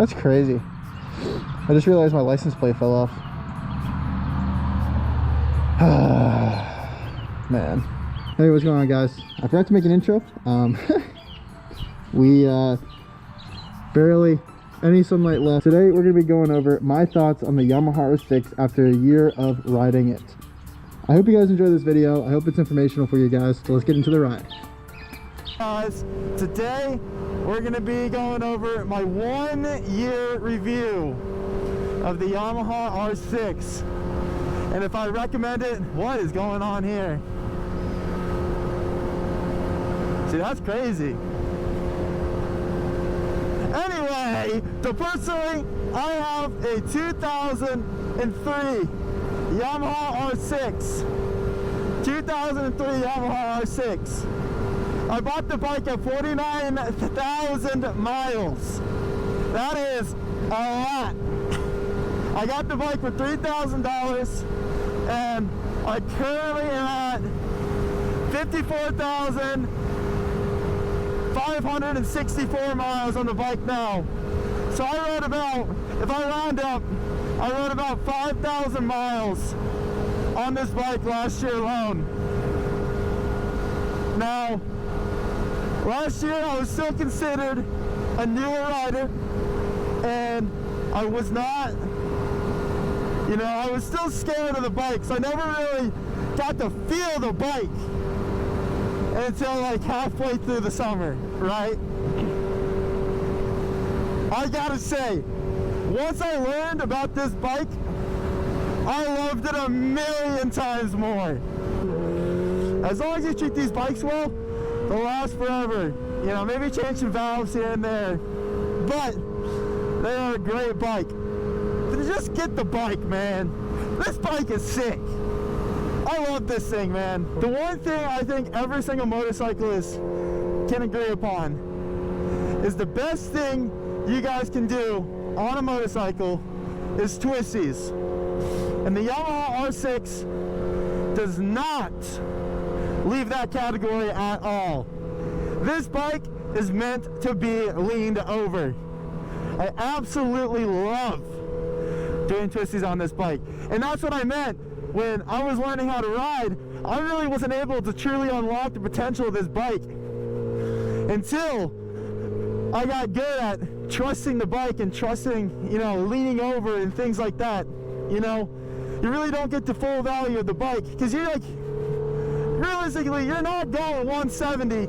That's crazy. I just realized my license plate fell off. Man. Hey, what's going on, guys? I forgot to make an intro. We barely any sunlight left. Today we're going to be going over my thoughts on the Yamaha R6 after a year of riding it. I hope you guys enjoy this video. I hope it's informational for you guys. So let's get into the ride. Guys, today we're going to be going over my 1 year review of the Yamaha R6. And if I recommend it, what is going on here? See, that's crazy. Anyway, so personally, I have a 2003 Yamaha R6. 2003 Yamaha R6. I bought the bike at 49,000 miles. That is a lot. I got the bike for $3,000, and I currently am at 54,564 miles on the bike now. So I rode about, if I round up, I rode about 5,000 miles on this bike last year alone. Now, last year I was still considered a newer rider, and I was not, you know, I was still scared of the bike, so I never really got to feel the bike until like halfway through the summer, right? I gotta say, once I learned about this bike, I loved it a million times more. As long as you treat these bikes well, they'll last forever. You know, maybe change some valves here and there, but they are a great bike. Just get the bike, man. This bike is sick. I love this thing, man. The one thing I think every single motorcyclist can agree upon is the best thing you guys can do on a motorcycle is twisties. And the Yamaha R6 does not leave that category at all. This bike is meant to be leaned over. I absolutely love doing twisties on this bike, and that's what I meant when I was learning how to ride. I really wasn't able to truly unlock the potential of this bike until I got good at trusting the bike and trusting, you know, leaning over and things like that. You know, you really don't get the full value of the bike because you're like, realistically, you're not going 170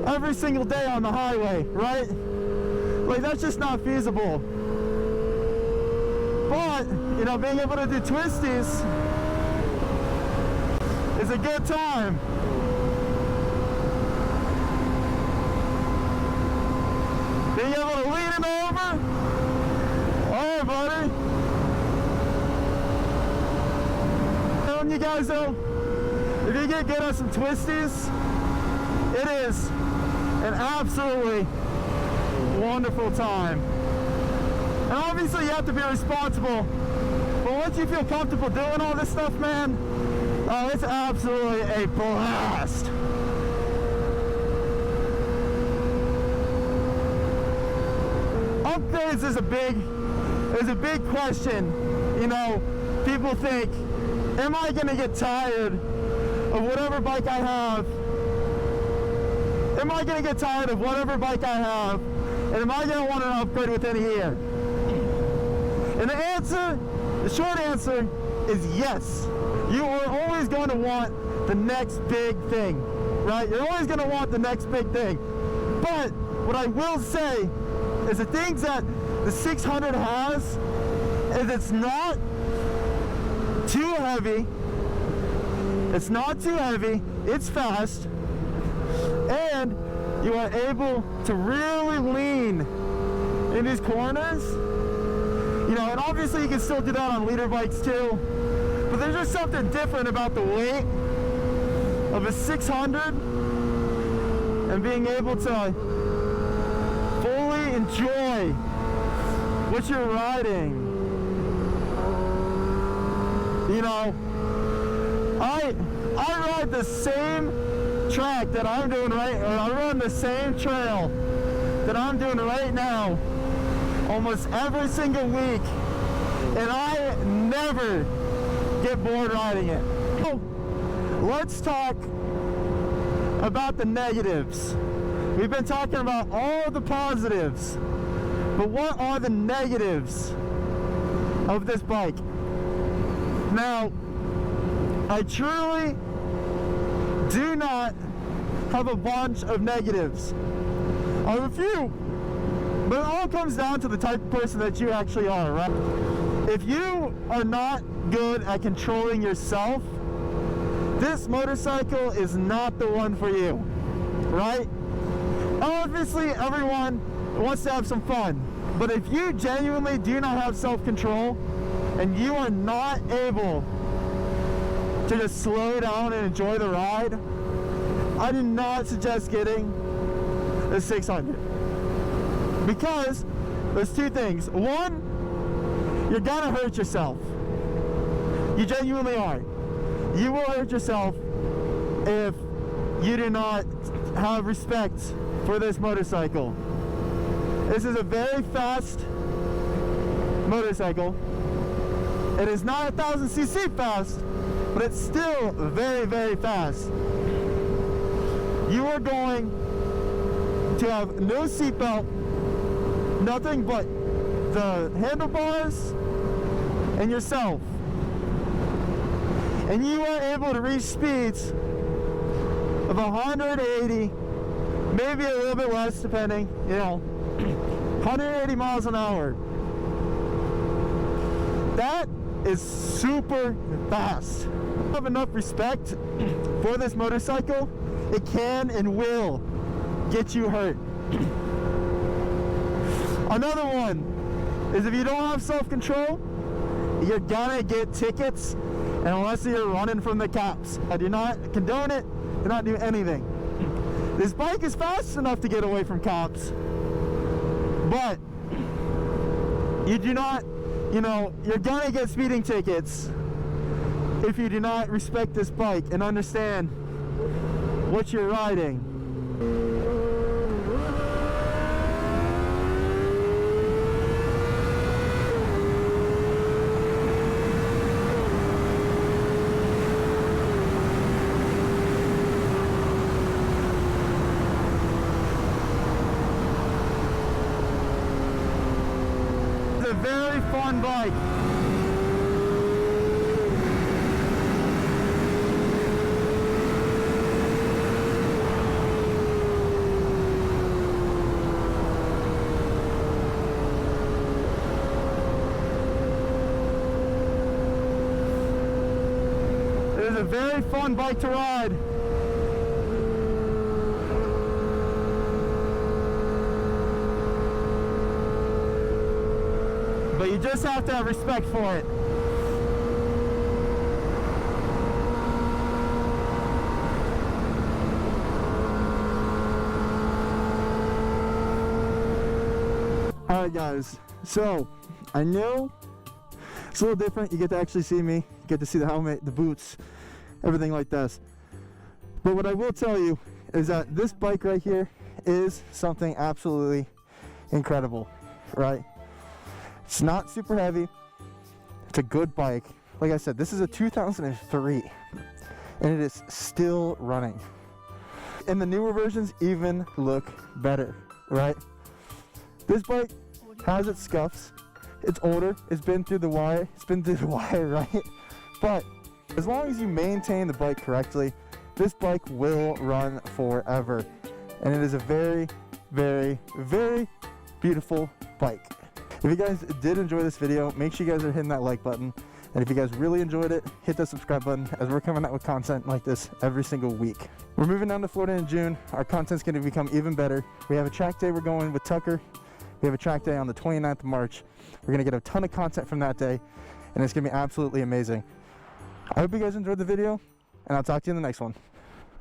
every single day on the highway, right? Like, that's just not feasible. But, you know, being able to do twisties is a good time. Being able to lean him over. All right, buddy. Telling you guys though, if you get good at some twisties, it is an absolutely wonderful time. And obviously you have to be responsible, but once you feel comfortable doing all this stuff, man, it's absolutely a blast. Upgrades is a big question. You know, people think, am I gonna get tired of whatever bike I have? Am I gonna get tired of whatever bike I have? And am I gonna want an upgrade within a year? And the short answer is yes. You are always going to want the next big thing, right? You're always going to want the next big thing. But what I will say is the things that the 600 has is it's not too heavy. It's not too heavy. It's fast. And you are able to really lean in these corners. You know, and obviously you can still do that on leader bikes too, but there's just something different about the weight of a 600 and being able to fully enjoy what you're riding. You know, I ride the same track that I'm doing I run the same trail that I'm doing right now almost every single week, and I never get bored riding it. So, let's talk about the negatives. We've been talking about all the positives, but what are the negatives of this bike? Now, I truly do not have a bunch of negatives. I have a few, but it all comes down to the type of person that you actually are, right? If you are not good at controlling yourself, this motorcycle is not the one for you, right? Obviously, everyone wants to have some fun, but if you genuinely do not have self-control and you are not able to just slow down and enjoy the ride, I do not suggest getting the 600. Because there's two things. One, you're gonna hurt yourself. You genuinely are. You will hurt yourself if you do not have respect for this motorcycle. This is a very fast motorcycle. It is not 1,000cc fast, but it's still very, very fast. You are going to have no seatbelt, nothing but the handlebars and yourself. And you are able to reach speeds of 180, maybe a little bit less depending, 180 miles an hour. That is super fast. I have enough respect for this motorcycle. It can and will get you hurt. Another one is if you don't have self-control, you're gonna get tickets, and unless you're running from the cops. I do not condone it, do not do anything. This bike is fast enough to get away from cops, but you do not, you're gonna get speeding tickets if you do not respect this bike and understand what you're riding. It's a very fun bike. It's a very fun bike to ride. But you just have to have respect for it. Alright guys, so I know it's a little different. You get to actually see me, you get to see the helmet, the boots, everything like this. But what I will tell you is that this bike right here is something absolutely incredible, right? It's not super heavy. It's a good bike. Like I said, this is a 2003 and it is still running. And the newer versions even look better, right? This bike has its scuffs. It's older. It's been through the wire. Right? But as long as you maintain the bike correctly, this bike will run forever. And it is a very, very, very beautiful bike. If you guys did enjoy this video, make sure you guys are hitting that like button. And if you guys really enjoyed it, hit that subscribe button, as we're coming out with content like this every single week. We're moving down to Florida in June. Our content's going to become even better. We have a track day we're going with Tucker. We have a track day on the 29th of March. We're going to get a ton of content from that day, and it's going to be absolutely amazing. I hope you guys enjoyed the video, and I'll talk to you in the next one.